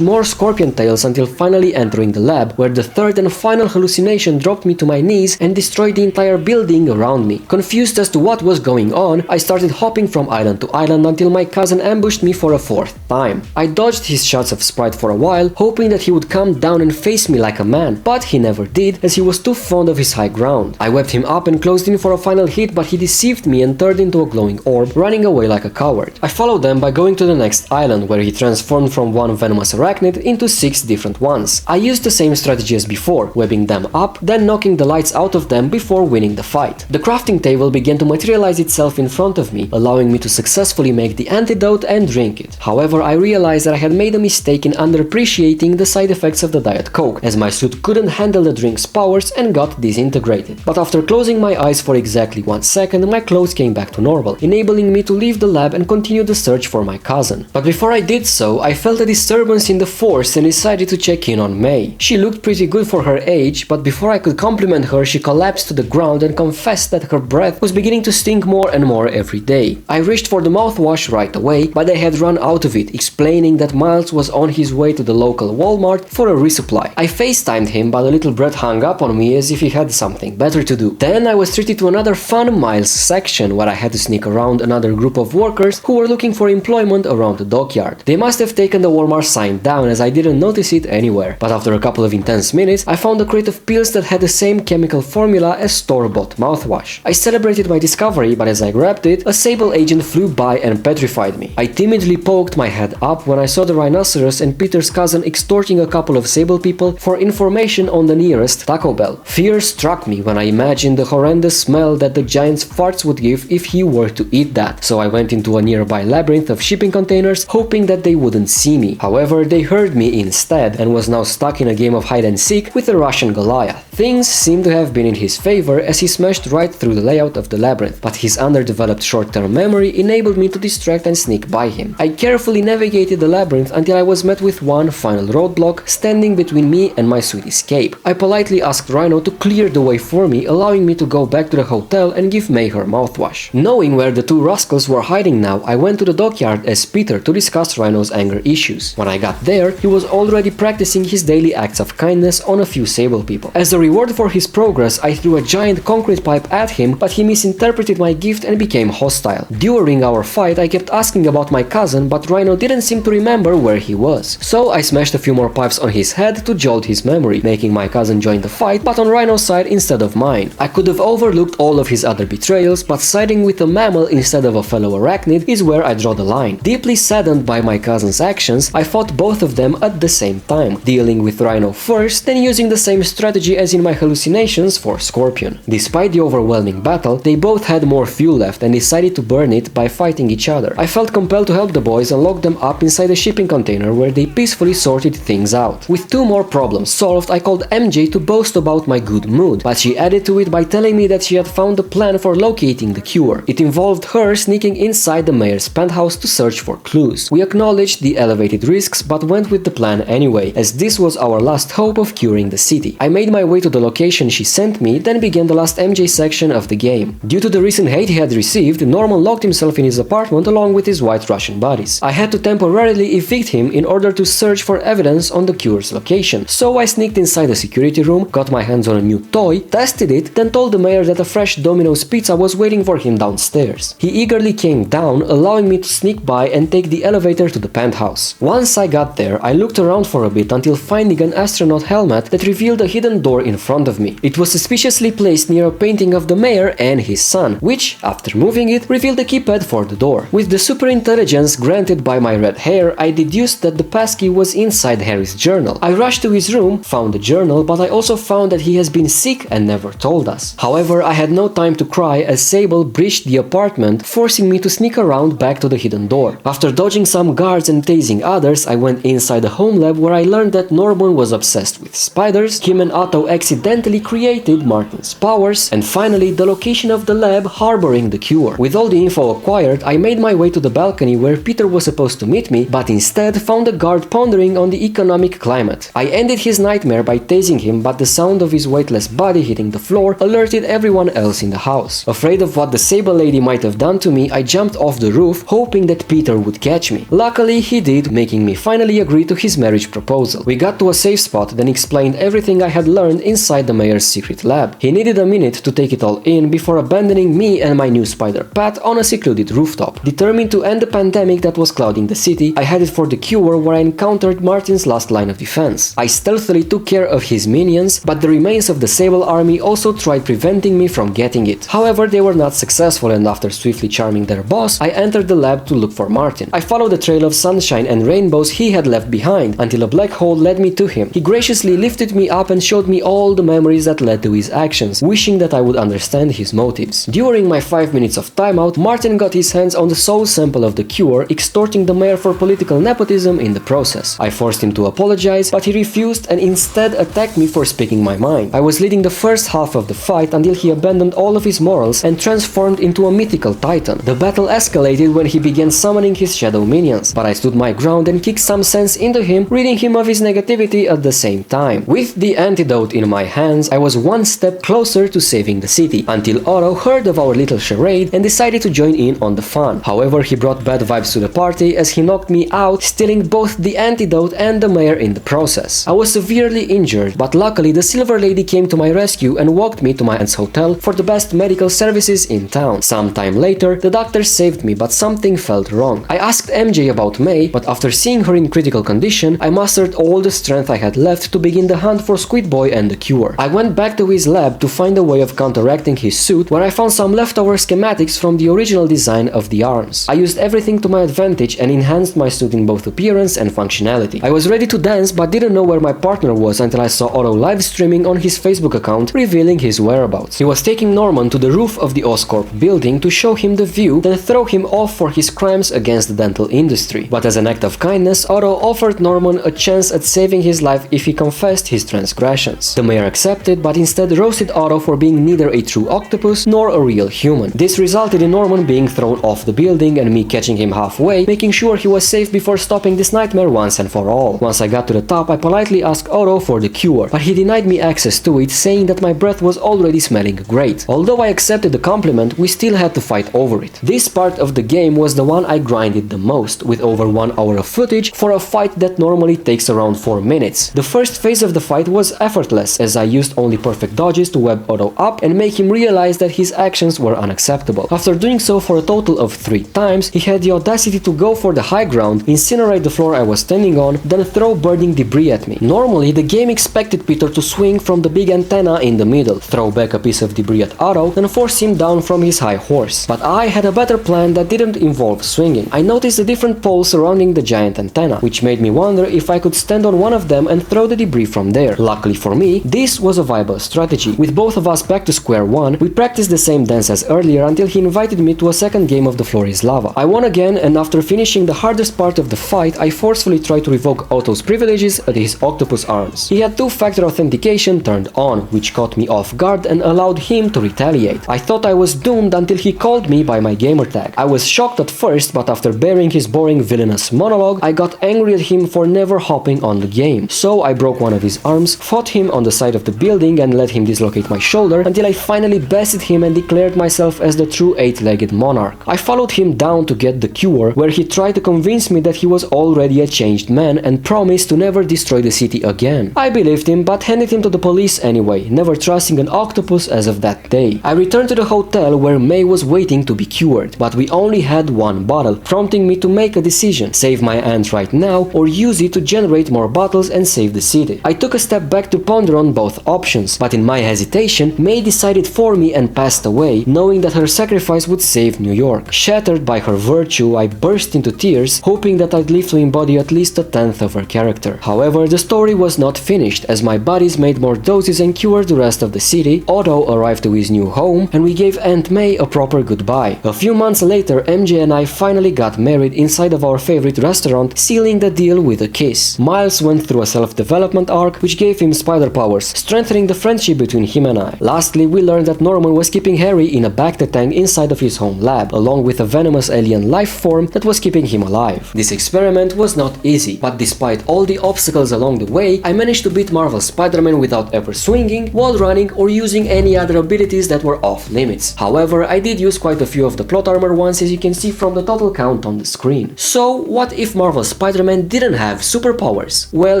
more scorpion tails until finally entering the lab, where the third and final hallucination dropped me to my knees and destroyed the entire building around me. Confused as to what was going on, I started hopping from island to island until my cousin ambushed me for a 4th time. I dodged his shots of Sprite for a while, hoping that he would come down and face me like a man, but he never did, as he was too fond of his high ground. I webbed him up and closed in for a final hit, but he deceived me and turned into a glowing orb, running away like a coward. I followed them by going to the next island, where he transformed from one venomous arachnid into 6 different ones. I used the same strategy as before, webbing them up, then knocking the lights out of them before winning the fight. The crafting table began to materialize itself in front of me, allowing me to successfully make the antidote and drink it. However, I realized that I had made a mistake in underappreciating the side effects of the Diet Coke, as my suit couldn't handle the drink's powers and got disintegrated. But after closing my eyes for exactly 1 second, my clothes came back to normal, enabling me to leave the lab and continue the search for my cousin. But before I did so, I felt a disturbance in the force and decided to check in on May. She looked pretty good for her age, but before I could compliment her, she collapsed to the ground and confessed that her breath was beginning to stink more and more every day. I reached for the mouthwash right away, but I had run out of it, explaining that Miles was on his way to the local Walmart for a resupply. I FaceTimed him, but the little brat hung up on me as if he had something better to do. Then I was treated to another fun Miles section where I had to sneak around another group of workers who were looking for employment around the dockyard. They must have taken the Walmart sign down as I didn't notice it anywhere, but after a couple of intense minutes, I found a crate of pills that had the same chemical formula as store-bought mouthwash. I celebrated my discovery, but as I grabbed it, a sable agent flew by and petrified me. I timidly poked my head up when I saw the rhinoceros and Peter's cousin extorting a couple of sable people for information on the nearest Taco Bell. Fear struck me when I imagined the horrendous smell that the giant's farts would give if he were to eat that, so I went into a nearby labyrinth of shipping containers, hoping that they wouldn't see me. However, they heard me instead and was now stuck in a game of hide and seek with a Russian Goliath. Things seemed to have been in his favor as he smashed right through the layout of the labyrinth, but his underdeveloped short-term memory enabled me to distract and sneak by him. I carefully navigated the labyrinth until I was met with one final roadblock standing between me and my sweet escape. I politely asked Rhino to clear the way for me, allowing me to go back to the hotel and give May her mouthwash. Knowing where the two rascals were hiding now, I went to the dockyard as Peter to discuss Rhino's anger issues. When I got there, he was already practicing his daily acts of kindness on a few sable people. As a reward for his progress, I threw a giant concrete pipe at him, but he misinterpreted my gift and became hostile. During our fight, I kept asking about my cousin, but Rhino didn't seem to remember where he was. So I smashed a few more pipes on his head to jolt his memory, making my cousin join the fight, but on Rhino's side instead of mine. I could have overlooked all of his other betrayals, but siding with a mammal instead of a fellow arachnid is where I draw the line. Deeply saddened by my cousin's actions, I fought both of them at the same time, dealing with Rhino first, then using the same strategy as in my hallucinations for Scorpion. Despite the overwhelming battle, they both had more fuel left and decided to burn it by fighting each other. I felt compelled to help the boys and lock them up inside a shipping container where they peacefully sorted things out. With two more problems solved, I called MJ to boast about my good mood, but she added to it by telling me that she had found a plan for locating the cure. It involved her sneaking inside the mayor's penthouse to search for clues. We acknowledged the elevated risks but went with the plan anyway, as this was our last hope of curing the city. I made my way to the location she sent me, then began the last MJ section of the game. Due to the recent hate he had received, Norman locked himself in his apartment along with his white Russian buddies. I had to temporarily evict him in order to search for evidence on the cure's location, so I sneaked inside the security room, got my hands on a new toy, tested it, then told the mayor that a fresh Domino's pizza was waiting for him downstairs. He eagerly came down, allowing me to sneak by and take the elevator to the penthouse. Once I got there, I looked around for a bit until finding an astronaut helmet that revealed a hidden door in front of me. It was suspiciously placed near a painting of the mayor and his son, which, after moving it, revealed the keypad for the door. With the superintelligence granted by my red hair, I deduced that the passkey was inside Harry's journal. I rushed to his room, found the journal, but I also found that he has been sick and never told us. However, I had no time to cry as Sable breached the apartment, forcing me to sneak around back to the hidden door. After dodging some guards and tasing others, I went inside the home lab where I learned that Norman was obsessed with spiders, him and Otto accidentally created Martin's powers, and finally the location of the lab harboring the cure. With all the info acquired, I made my way to the balcony where Peter was supposed to meet me, but instead found a guard pondering on the economic climate. I ended his nightmare by tasing him, but the sound of his weightless body hitting the floor alerted everyone else in the house. Afraid of what the Sable Lady might have done to me, I jumped off the roof, hoping that Peter would catch me. Luckily, he did, making me finally agree to his marriage proposal. We got to a safe spot, then explained everything I had learned inside the mayor's secret lab. He needed a minute to take it all in before abandoning me and my new spider Pat on a secluded rooftop. Determined to end the pandemic that was clouding the city, I headed for the cure where I encountered Martin's last line of defense. I stealthily took care of his minions, but the remains of the Sable army also tried preventing me from getting it. However, they were not successful, and after swiftly charming their boss, I entered the lab to look for Martin. I followed the trail of sunshine and rainbows he had left behind until a black hole led me to him. He graciously lifted me up and showed me all the memories that led to his actions, wishing that I would understand his motives. During my 5 minutes of timeout, Martin got his hands on the soul sample of the cure, extorting the mayor for political nepotism in the process. I forced him to apologize, but he refused and instead attacked me for speaking my mind. I was leading the first half of the fight until he abandoned all of his morals and transformed into a mythical titan. The battle escalated when he began summoning his shadow minions, but I stood my ground and kicked some sense into him, ridding him of his negativity at the same time. With the antidote in my hands, I was one step closer to saving the city, until Otto heard of our little charade and decided to join in on the fun. However, he brought bad vibes to the party as he knocked me out, stealing both the antidote and the mayor in the process. I was severely injured, but luckily the Silver Lady came to my rescue and walked me to my aunt's hotel for the best medical services in town. Sometime later, the doctor saved me, but something felt wrong. I asked MJ about May, but after seeing her in critical condition, I mustered all the strength I had left to begin the hunt for Squid Boy and the cure. I went back to his lab to find a way of counteracting his suit, where I found some leftover schematics from the original design of the arms. I used everything to my advantage and enhanced my suit in both appearance and functionality. I was ready to dance but didn't know where my partner was until I saw Otto live streaming on his Facebook account, revealing his whereabouts. He was taking Norman to the roof of the Oscorp building to show him the view, then throw him off for his crimes against the dental industry. But as an act of kindness, Otto offered Norman a chance at saving his life if he confessed his transgressions. The mayor accepted, but instead roasted Otto for being neither a true octopus nor a real human. This resulted in Norman being thrown off the building and me catching him halfway, making sure he was safe before stopping this nightmare once and for all. Once I got to the top, I politely asked Otto for the cure, but he denied me access to it, saying that my breath was already smelling great. Although I accepted the compliment, we still had to fight over it. This part of the game was the one I grinded the most, with over 1 hour of footage for a fight that normally takes around 4 minutes. The first phase of the fight was effortless, as I used only perfect dodges to web Otto up and make him realize that his actions were unacceptable. After doing so for a total of 3 times, he had the audacity to go for the high ground, incinerate the floor I was standing on, then throw burning debris at me. Normally, the game expected Peter to swing from the big antenna in the middle, throw back a piece of debris at Otto, then force him down from his high horse. But I had a better plan that didn't involve swinging. I noticed the different poles surrounding the giant antenna, which made me wonder if I could stand on one of them and throw the debris from there. Luckily for me, this was a viable strategy. With both of us back to square one, we practiced the same dance as earlier until he invited me to a second game of The Floor is Lava. I won again, and after finishing the hardest part of the fight, I forcefully tried to revoke Otto's privileges at his octopus arms. He had 2-factor authentication turned on, which caught me off guard and allowed him to retaliate. I thought I was doomed until he called me by my gamertag. I was shocked at first, but after bearing his boring villainous monologue, I got angry at him for never hopping on the game. So I broke one of his arms, fought him on the side of the building and let him dislocate my shoulder until I finally bested him and declared myself as the true 8-legged monarch. I followed him down to get the cure, where he tried to convince me that he was already a changed man and promised to never destroy the city again. I believed him, but handed him to the police anyway, never trusting an octopus as of that day. I returned to the hotel where May was waiting to be cured, but we only had one bottle, prompting me to make a decision: save my aunt right now or use it to generate more bottles and save the city. I took a step back to ponder on both options, but in my hesitation, May decided for me and passed away, knowing that her sacrifice would save New York. Shattered by her virtue, I burst into tears, hoping that I'd live to embody at least a tenth of her character. However, the story was not finished, as my buddies made more doses and cured the rest of the city. Otto arrived to his new home, and we gave Aunt May a proper goodbye. A few months later, MJ and I finally got married inside of our favorite restaurant, sealing the deal with a kiss. Miles went through a self-development arc, which gave him spider powers, strengthening the friendship between him and I. Lastly, we learned that Norman was keeping Harry in a Bacta tank inside of his home lab, along with a venomous alien life form that was keeping him alive. This experiment was not easy, but despite all the obstacles along the way, I managed to beat Marvel's Spider-Man without ever swinging, wall running, or using any other abilities that were off limits. However, I did use quite a few of the plot armor ones, as you can see from the total count on the screen. So, what if Marvel's Spider-Man didn't have superpowers? Well,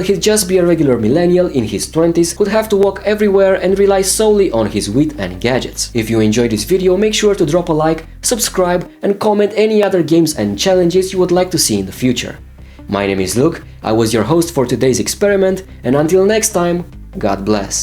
he'd just be a regular millennial in his 20s, who'd have to walk everywhere and rely solely on his wit and gadgets. If you enjoyed this video, make sure to drop a like, subscribe, and comment any other games and challenges you would like to see in the future. My name is Luke, I was your host for today's experiment, and until next time, God bless.